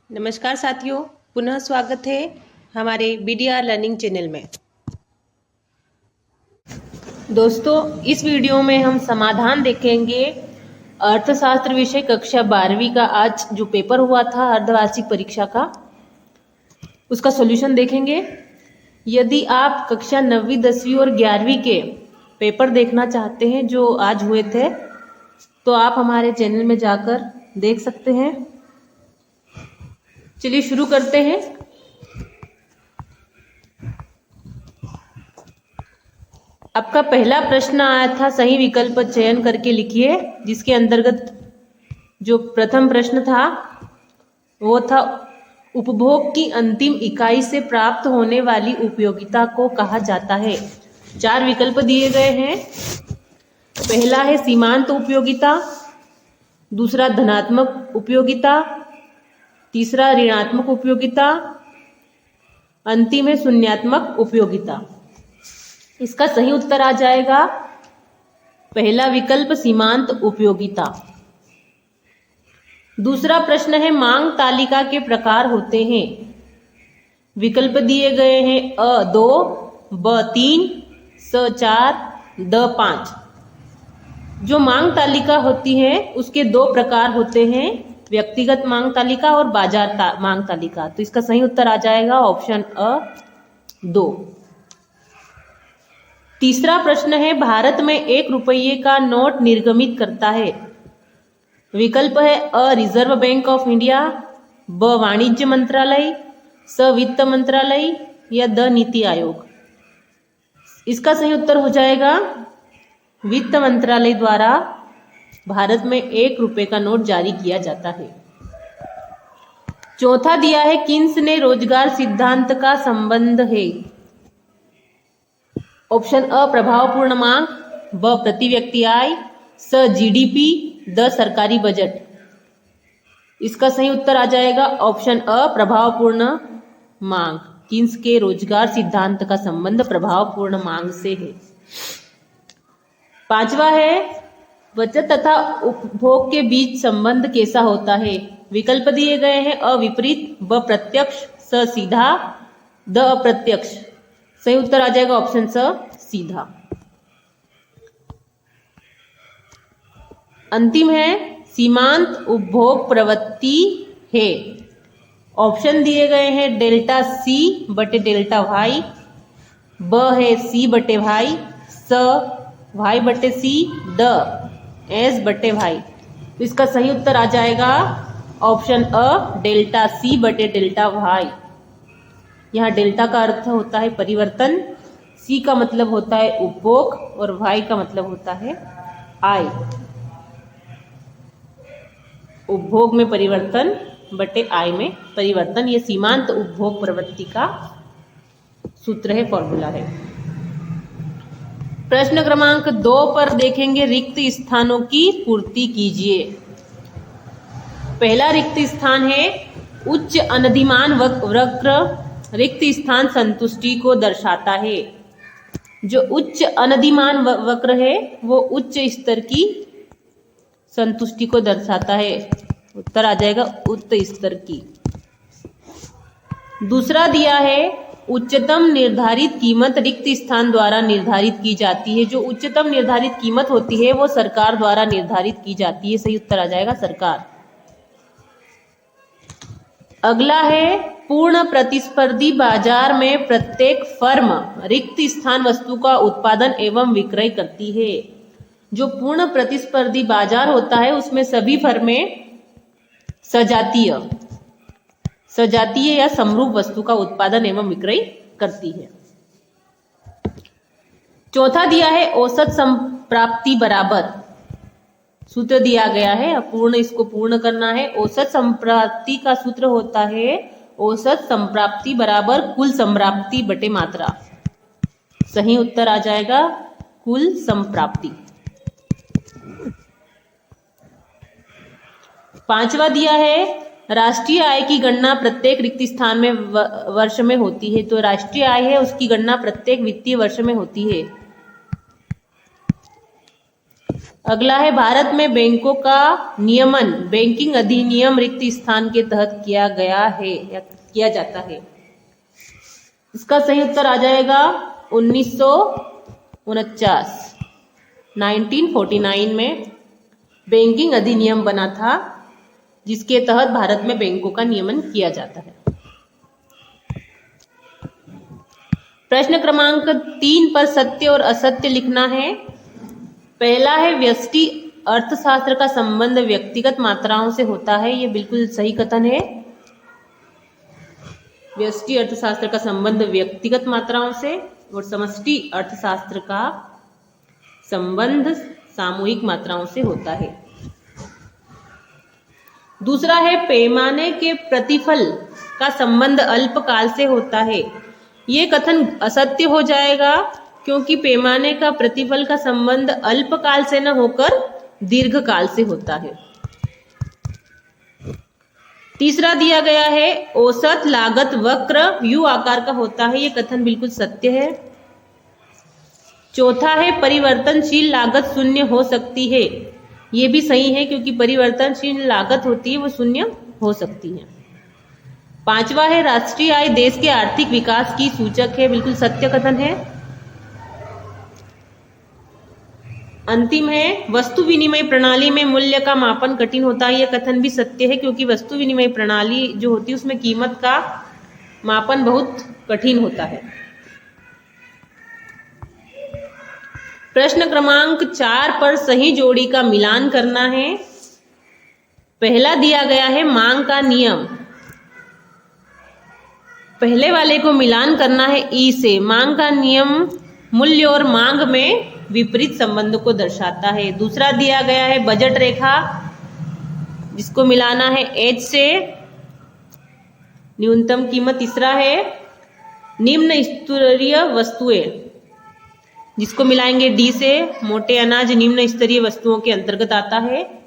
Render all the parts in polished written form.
नमस्कार साथियों, पुनः स्वागत है हमारे बीडीआर लर्निंग चैनल में। दोस्तों, इस वीडियो में हम समाधान देखेंगे अर्थशास्त्र विषय कक्षा 12वीं का आज जो पेपर हुआ था अर्धवार्षिक परीक्षा का, उसका सॉल्यूशन देखेंगे। यदि आप कक्षा 9वीं 10वीं और 11वीं के पेपर देखना चाहते हैं जो आज हुए थे, तो आप हमारे चैनल में जाकर देख सकते हैं। चलिए शुरू करते हैं। आपका पहला प्रश्न आया था, सही विकल्प चयन करके लिखिए, जिसके अंतर्गत जो प्रथम प्रश्न था वो था उपभोग की अंतिम इकाई से प्राप्त होने वाली उपयोगिता को कहा जाता है। 4 विकल्प दिए गए हैं। पहला है सीमांत उपयोगिता, दूसरा धनात्मक उपयोगिता, तीसरा ऋणात्मक उपयोगिता, अंतिम है शून्यात्मक उपयोगिता। इसका सही उत्तर आ जाएगा पहला विकल्प सीमांत उपयोगिता। दूसरा प्रश्न है मांग तालिका के प्रकार होते हैं। विकल्प दिए गए हैं अ 2, ब 3, स 4, द 5। जो मांग तालिका होती है उसके 2 प्रकार होते हैं, व्यक्तिगत मांग तालिका और बाजार मांग तालिका। तो इसका सही उत्तर आ जाएगा ऑप्शन अ 2। तीसरा प्रश्न है भारत में 1 रुपये का नोट निर्गमित करता है। विकल्प है a reserve bank of India, ब वाणिज्य मंत्रालय, स वित्त मंत्रालय या द नीति आयोग। इसका सही उत्तर हो जाएगा वित्त मंत्रालय द्वारा भारत में 1 रुपये का नोट जारी किया जाता है। चौथा दिया है किन्स ने रोजगार सिद्धांत का संबंध है। ऑप्शन अ प्रभावपूर्ण मांग, ब प्रति व्यक्ति आय, स जीडीपी, द सरकारी बजट। इसका सही उत्तर आ जाएगा ऑप्शन अ प्रभावपूर्ण मांग। किन्स के रोजगार सिद्धांत का संबंध प्रभावपूर्ण मांग से है। पांचवा है बचत तथा उपभोग के बीच संबंध कैसा होता है। विकल्प दिए गए हैं अ विपरीत, ब प्रत्यक्ष, स सीधा, द अप्रत्यक्ष। सही उत्तर आ जाएगा ऑप्शन स सीधा। अंतिम है सीमांत उपभोग प्रवृत्ति है। ऑप्शन दिए गए हैं डेल्टा सी बटे डेल्टा वाई, ब है सी बटे वाई, स वाई बटे सी, द एस बटे वाई। तो इसका सही उत्तर आ जाएगा ऑप्शन अ डेल्टा सी बटे डेल्टा वाई। यहाँ डेल्टा का अर्थ होता है परिवर्तन, सी का मतलब होता है उपभोग और वाई का मतलब होता है आय। उपभोग में परिवर्तन बटे आय में परिवर्तन, ये सीमांत उपभोग प्रवृत्ति का सूत्र है, फॉर्मूला है। प्रश्न क्रमांक 2 पर देखेंगे रिक्त स्थानों की पूर्ति कीजिए। पहला रिक्त स्थान है उच्च अनधिमान वक्र। रिक्त स्थान संतुष्टि को दर्शाता है। जो उच्च अनधिमान वक्र है वो उच्च स्तर की संतुष्टि को दर्शाता है। उत्तर आ जाएगा उच्च स्तर की। दूसरा दिया है उच्चतम निर्धारित कीमत रिक्त स्थान द्वारा निर्धारित की जाती है। जो उच्चतम निर्धारित कीमत होती है वो सरकार द्वारा निर्धारित की जाती है। सही उत्तर आ जाएगा सरकार। अगला है पूर्ण प्रतिस्पर्धी बाजार में प्रत्येक फर्म रिक्त स्थान वस्तु का उत्पादन एवं विक्रय करती है। जो पूर्ण प्रतिस्पर्धी बाजार होता है उसमें सभी फर्में सजातीय या समरूप वस्तु का उत्पादन एवं विक्रय करती है। चौथा दिया है औसत संप्राप्ति बराबर। सूत्र दिया गया है, अपूर्ण इसको पूर्ण करना है। औसत संप्राप्ति का सूत्र होता है औसत संप्राप्ति बराबर कुल संप्राप्ति बटे मात्रा। सही उत्तर आ जाएगा कुल संप्राप्ति। पांचवा दिया है राष्ट्रीय आय की गणना प्रत्येक रिक्त स्थान में वर्ष में होती है। तो राष्ट्रीय आय है उसकी गणना प्रत्येक वित्तीय वर्ष में होती है। अगला है भारत में बैंकों का नियमन बैंकिंग अधिनियम रिक्त स्थान के तहत किया गया है या किया जाता है। इसका सही उत्तर आ जाएगा 1949 में बैंकिंग अधिनियम बना था जिसके तहत भारत में बैंकों का नियमन किया जाता है। प्रश्न क्रमांक 3 पर सत्य और असत्य लिखना है। पहला है व्यष्टि अर्थशास्त्र का संबंध व्यक्तिगत मात्राओं से होता है। ये बिल्कुल सही कथन है। व्यष्टि अर्थशास्त्र का संबंध व्यक्तिगत मात्राओं से और समष्टि अर्थशास्त्र का संबंध सामूहिक मात्राओं से होता है। दूसरा है पैमाने के प्रतिफल का संबंध अल्पकाल से होता है। ये कथन असत्य हो जाएगा क्योंकि पैमाने का प्रतिफल का संबंध अल्पकाल से न होकर दीर्घकाल से होता है। तीसरा दिया गया है औसत लागत वक्र यू आकार का होता है। ये कथन बिल्कुल सत्य है। चौथा है परिवर्तनशील लागत शून्य हो सकती है। ये भी सही है क्योंकि परिवर्तनशील लागत होती है वो शून्य हो सकती है। पांचवा है राष्ट्रीय आय देश के आर्थिक विकास की सूचक है। बिल्कुल सत्य कथन है। अंतिम है वस्तु विनिमय प्रणाली में मूल्य का मापन कठिन होता है। यह कथन भी सत्य है क्योंकि वस्तु विनिमय प्रणाली जो होती है उसमें कीमत का मापन बहुत कठिन होता है। प्रश्न क्रमांक 4 पर सही जोड़ी का मिलान करना है। पहला दिया गया है मांग का नियम। पहले वाले को मिलान करना है ई से। मांग का नियम मूल्य और मांग में विपरीत संबंध को दर्शाता है। दूसरा दिया गया है बजट रेखा जिसको मिलाना है एच से न्यूनतम कीमत। तीसरा है निम्न स्तरीय वस्तुएं जिसको मिलाएंगे डी से। मोटे अनाज निम्न स्तरीय वस्तुओं के अंतर्गत आता है।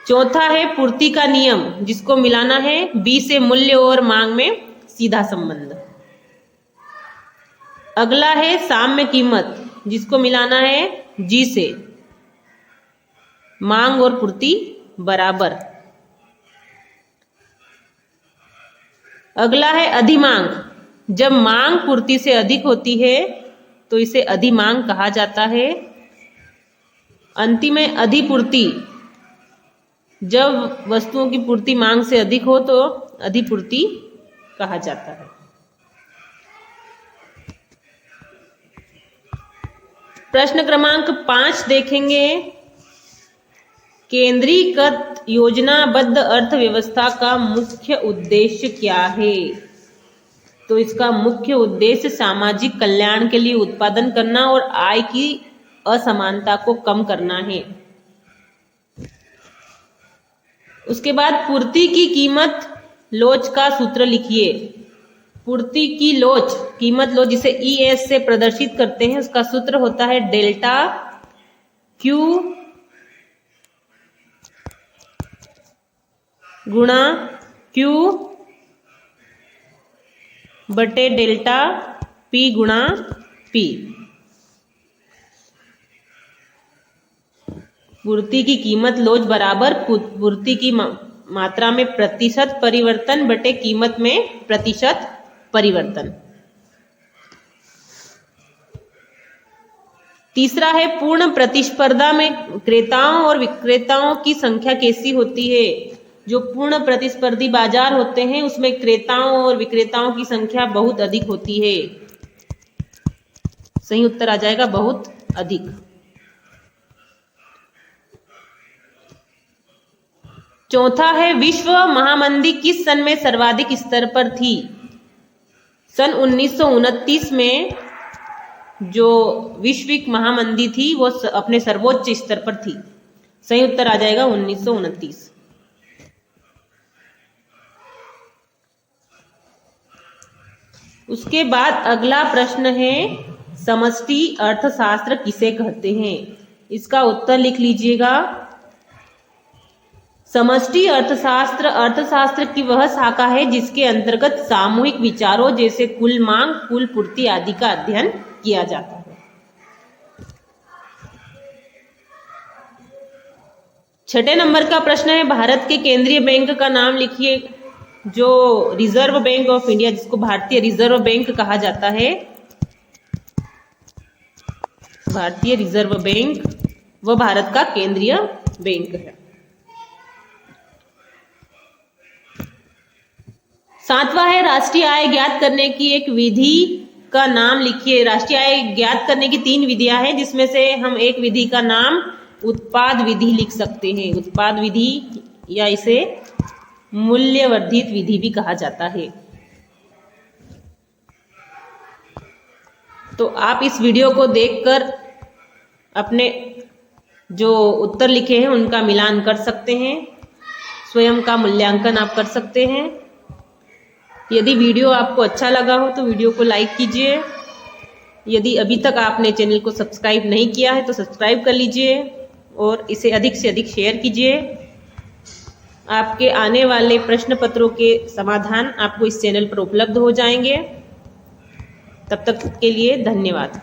चौथा है पूर्ति का नियम जिसको मिलाना है बी से मूल्य और मांग में सीधा संबंध। अगला है साम्य कीमत जिसको मिलाना है जी से। मांग और पूर्ति बराबर। अगला है अधिमांग। जब मांग पूर्ति से अधिक होती है तो इसे अधिमांग कहा जाता है। अंतिम है अधिपूर्ति। जब वस्तुओं की पूर्ति मांग से अधिक हो तो अधिपूर्ति कहा जाता है। प्रश्न क्रमांक 5 देखेंगे। केंद्रीकृत योजनाबद्ध अर्थव्यवस्था का मुख्य उद्देश्य क्या है? तो इसका मुख्य उद्देश्य सामाजिक कल्याण के लिए उत्पादन करना और आय की असमानता को कम करना है। उसके बाद पूर्ति की कीमत लोच का सूत्र लिखिए। पूर्ति की लोच कीमत लोच जिसे ES से प्रदर्शित करते हैं उसका सूत्र होता है डेल्टा Q गुणा Q बटे डेल्टा P गुणा P। पूर्ति की कीमत लोच बराबर पूर्ति की मात्रा में प्रतिशत परिवर्तन बटे कीमत में प्रतिशत परिवर्तन। तीसरा है पूर्ण प्रतिस्पर्धा में क्रेताओं और विक्रेताओं की संख्या कैसी होती है? जो पूर्ण प्रतिस्पर्धी बाजार होते हैं उसमें क्रेताओं और विक्रेताओं की संख्या बहुत अधिक होती है। सही उत्तर आ जाएगा बहुत अधिक। चौथा है विश्व महामंदी किस सन में सर्वाधिक स्तर पर थी? सन 1929 में जो वैश्विक महामंदी थी वो अपने सर्वोच्च स्तर पर थी। सही उत्तर आ जाएगा 1929। उसके बाद अगला प्रश्न है समष्टि अर्थशास्त्र किसे कहते हैं? इसका उत्तर लिख लीजिएगा। समष्टि अर्थशास्त्र अर्थशास्त्र की वह शाखा है जिसके अंतर्गत सामूहिक विचारों जैसे कुल मांग, कुल पूर्ति आदि का अध्ययन किया जाता है। छठे नंबर का प्रश्न है, भारत के केंद्रीय बैंक का नाम लिखिए। जो रिजर्व बैंक ऑफ इंडिया, जिसको भारतीय रिजर्व बैंक कहा जाता है, भारतीय रिजर्व बैंक, वह भारत का केंद्रीय बैंक है। सातवां है, राष्ट्रीय आय ज्ञात करने की एक विधि का नाम लिखिए। राष्ट्रीय आय ज्ञात करने की 3 विधियां हैं, जिसमें से हम एक विधि का नाम उत्पाद विधि लिख सकते हैं। उत्पाद विधि या इसे मूल्यवर्धित विधि भी कहा जाता है। तो आप इस वीडियो को देखकर अपने जो उत्तर लिखे हैं उनका मिलान कर सकते हैं, स्वयं का मूल्यांकन आप कर सकते हैं। यदि वीडियो आपको अच्छा लगा हो तो वीडियो को लाइक कीजिए। यदि अभी तक आपने चैनल को सब्सक्राइब नहीं किया है तो सब्सक्राइब कर लीजिए और इसे अधिक से अधिक शेयर कीजिए। आपके आने वाले प्रश्न पत्रों के समाधान आपको इस चैनल पर उपलब्ध हो जाएंगे। तब तक के लिए धन्यवाद।